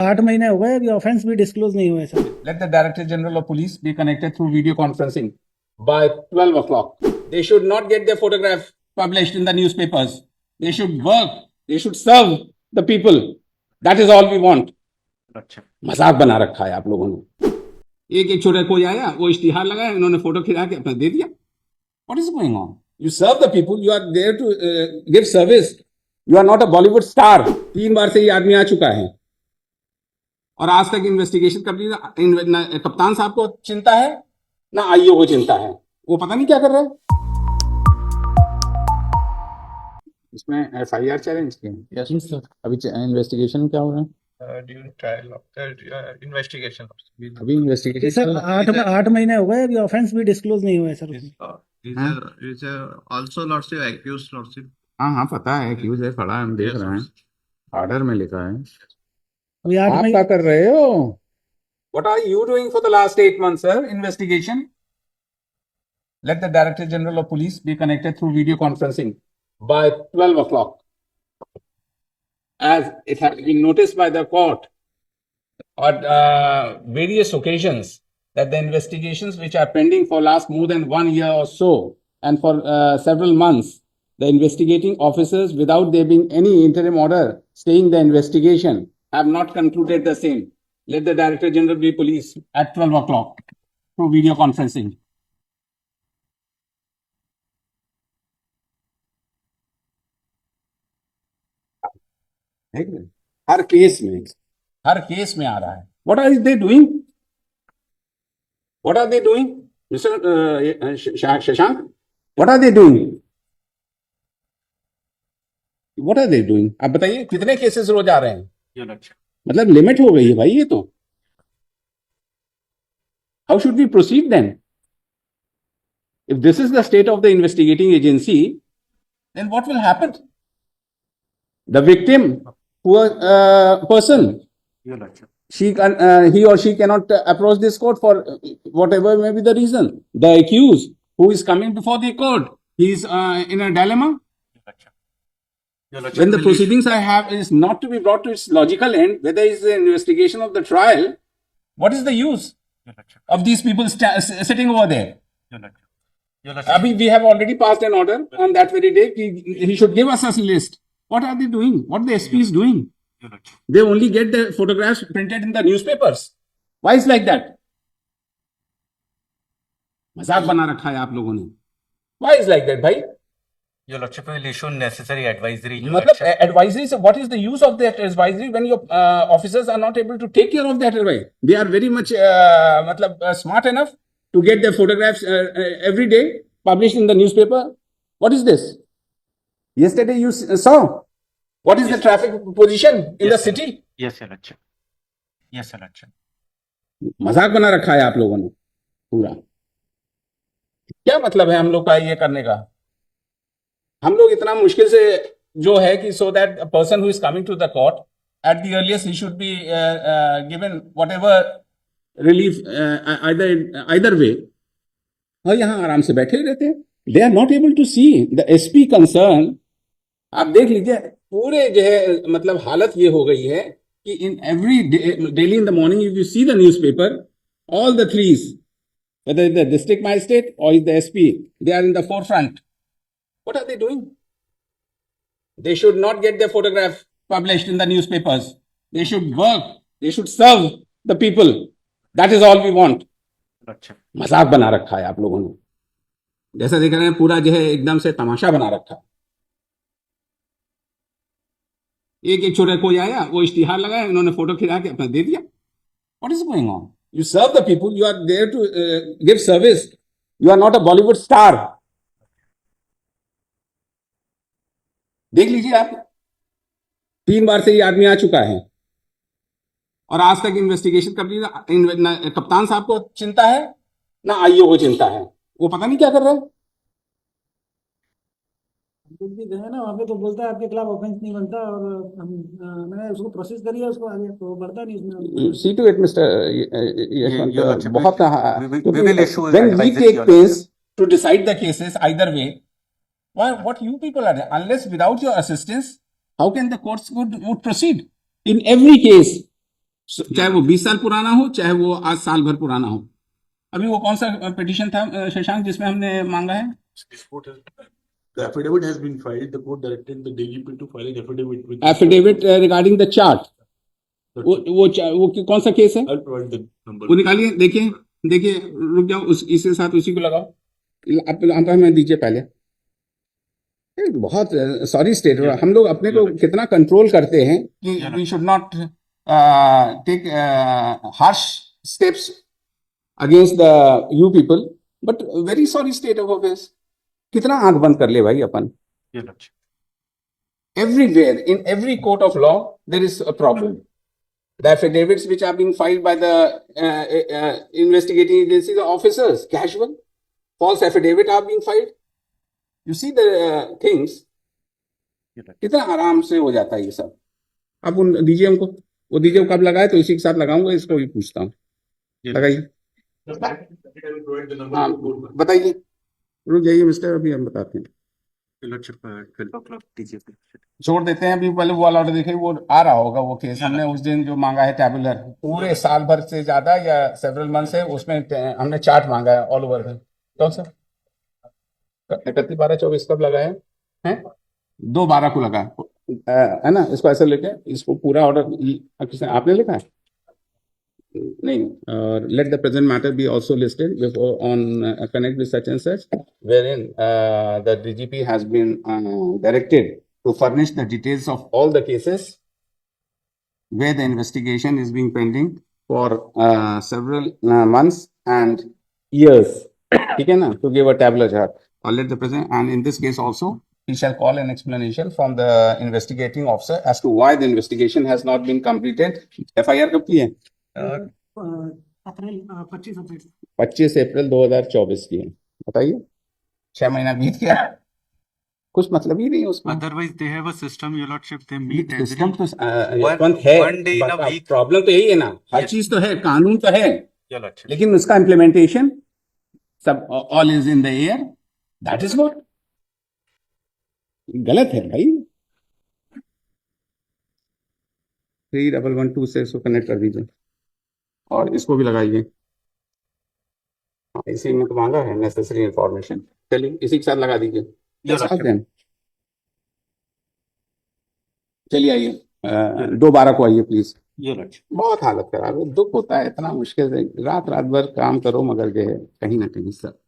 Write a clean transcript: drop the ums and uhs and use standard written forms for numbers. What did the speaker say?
8 महीने हो गए, अभी ऑफेंस भी डिस्क्लोज नहीं हुए sir. Let the Director General of Police be connected through video conferencing by 12 o'clock. They should not get their photograph published in the newspapers. They should work. They should serve the people. That is all we want. अच्छा, मजाक बना रखा है आप लोगों ने। एक एक छोटा कोई आया, वो इश्तिहार लगाया, इन्होंने फोटो खिंचा के अपना दे दिया। What is going on? You serve the people. You are there to give service. You are not a Bollywood star. 3 बार से ये आदमी आ चुका है और आज तक इन्वेस्टिगेशन कंप्लीट। कप्तान साहब को चिंता है ना, आईओ को चिंता है। वो पता नहीं क्या कर रहा है। इसमें एफआईआर चैलेंज की है। Yes sir. अभी इन्वेस्टिगेशन क्या हो रहा है? during trial of the investigation. अभी इन्वेस्टिगेशन सर 8 महीने हो गए, अभी ऑफेंस भी डिस्क्लोज नहीं हुए सर उसमें। Is also lordship accused lordship. हाँ हाँ पता है, एक्यूज है, खड़ा है, हम देख रहे हैं, ऑर्डर में लिखा है। अभी 8 आप महीने क्या कर रहे हो? What are you doing for the last 8 months, sir? Investigation. Let the Director General of Police be connected through video conferencing by 12 o'clock. As it has been noticed by the court on various occasions that the investigations which are pending for last more than 1 year or so, and for several months, the investigating officers, without there being any interim order staying the investigation, have not concluded the same. Let the Director General be Police at 12 o'clock through video conferencing. Her case में आ रहा है। What are they doing? What are they doing? Mr. Shashank, what are they doing? What are they doing? आप बताइए कितने cases रोज आ रहे हैं? ये लक्ष्य मतलब लिमिट हो गई है भाई ये तो। How should we proceed then? If this is the state of the investigating agency, then what will happen? The victim, poor person, ये लक्ष्य he or she cannot approach this court for whatever may be the reason. The accused who is coming before the court, he is in a dilemma. ये लक्ष्य When the proceedings I have is not to be brought to its logical end, whether it's the investigation of the trial, what is the use ये लक्ष्य of these people sitting over there? ये लक्ष्य ये लक्ष्य Abhi, we have already passed an order on that very day. He should give us a list. What are they doing? What the SP is doing? ये लक्ष्य They only get the photographs printed in the newspapers. Why is like that? मजाक बना रखा है आप लोगों ने। Why is like that, भाई? ये लक्ष्य पे issue necessary advisory मतलब advisory से what is the use of that advisory when your officers are not able to take care of that advice? They are very much मतलब smart enough to get their photographs every day published in the newspaper. What is this? Yesterday you saw what is the traffic position in the city? Yes ये लक्ष्य yes ये लक्ष्य मजाक बना रखा है आप लोगों ने पूरा। क्या मतलब है हम लोग का ये करने का? हम लोग इतना मुश्किल से जो है कि so that a person who is coming to the court at the earliest he should be given whatever relief either way, और यहाँ आराम से बैठे रहते हैं। They are not able to see the SP concern। आप देख लीजिए पूरे जो है मतलब हालत ये हो गई है कि in every daily in the morning if you see the newspaper, all the threes, whether it's the district magistrate or it's the SP, they are in the forefront. What are they doing? They should not get their photograph published in the newspapers. They should work. They should serve the people. That is all we want. लक्ष्य मजाक बना रखा है आप लोगों ने। जैसा देख रहे हैं पूरा जो है एकदम से तमाशा बना रखा है। एक एक छोटा कोई आया, वो इश्तिहार लगाया, इन्होंने फोटो खिंचा के अपना दे दिया। What is going on? You serve the people. You are there to give service. You are not a Bollywood star. देख लीजिए आप 3 बार से ये आदमी आ चुका है और आज तक इन्वेस्टिगेशन कंप्लीट। कप्तान साहब को चिंता है ना, आईओ को चिंता है। वो पता नहीं क्या कर रहा है। कुछ भी गए ना वहाँ पे तो बोलता है आपके खिलाफ ऑफेंस नहीं बनता, और मैंने उसको प्रोसेस करी है, उसको आगे तो बढ़ता नहीं उसमें। See to it, Mr. Yashwant, ये लक्ष्य बहुत we will issue when we advisory take on pains to decide the cases either way, what you people are doing, unless without your assistance, how can the courts would proceed? In every case, चाहे वो 20 साल पुराना हो, चाहे वो आज साल भर पुराना हो। अभी वो कौन सा पिटीशन था शशांक जिसमें हमने मांगा है? The affidavit has been filed. The court directed the DGP to file an affidavit with. Affidavit regarding the chart. वो कौन सा केस है? I'll provide the number. वो निकालिए, देखिए देखिए, रुक जाओ, इसके साथ उसी को लगाओ। आप हमें दीजिए पहले। बहुत सॉरी स्टेट, हम लोग अपने को कितना कंट्रोल करते हैं कि we should not take harsh steps against the you people, but very sorry state of affairs. कितना आंख बंद कर ले भाई अपन। Your Lordship. Everywhere, in every court of law, there is a problem. The affidavits which are being filed by the investigating agencies or officers, casual, false affidavit are being filed. You see the things. Your Lordship. कितना आराम से हो जाता है ये सब। आप उन दीजिए हमको, वो दीजिए, वो कब लगाए तो इसी के साथ लगाऊंगा, इसको भी पूछता हूँ। Your लगाइए, I will provide the number हाँ to the court. बताइए, रुक जाइए मिस्टर, अभी हम बताते हैं। Your Lordship, 12 o'clock DGP. छोड़ देते हैं, अभी पहले वो वाला ऑर्डर देखिए, वो आ रहा होगा वो केस। हमने उस दिन जो मांगा है टैबुलर, पूरे साल भर से ज्यादा या सेवरल मंथ से, उसमें हमने चार्ट मांगा है ऑल ओवर। कौन सा 31/12/24 कब लगा है 2/12 को लगा है ना। इसको ऐसे लेके, इसको पूरा ऑर्डर आपने लिखा है नहीं? Let the present matter be also listed before on connect with such and such, wherein the DGP has been directed to furnish the details of all the cases where the investigation is being pending for several months and years. ठीक है ना, to give a tabular chart or let the present, and in this case also he shall call an explanation from the investigating officer as to why the investigation has not been completed. FIR कब की है? अप्रैल 25 अप्रैल 25 अप्रैल 2024 की है। बताइए, 6 महीना बीत गया, कुछ मतलब ही नहीं है उसका। Otherwise, they have a system, Your Lordship. They meet system तो one है, day in a week. Problem तो यही है ना, हर Yes. चीज तो है, कानून तो है, Your Lordship. लेकिन उसका इम्प्लीमेंटेशन सब all is in the air. That is what गलत है भाई। 3112 से इसको कनेक्ट कर दीजिए और इसको भी लगाइए। हाँ, इसी में तो मांगा है नेसेसरी इंफॉर्मेशन। चलिए इसी के साथ लगा दीजिए। Your Lordship. चलिए आइए, 2/12 को आइए प्लीज। Your Lordship. बहुत हालत खराब है, दुख होता है, इतना मुश्किल से रात रात भर काम करो, मगर जो है कहीं ना कहीं सब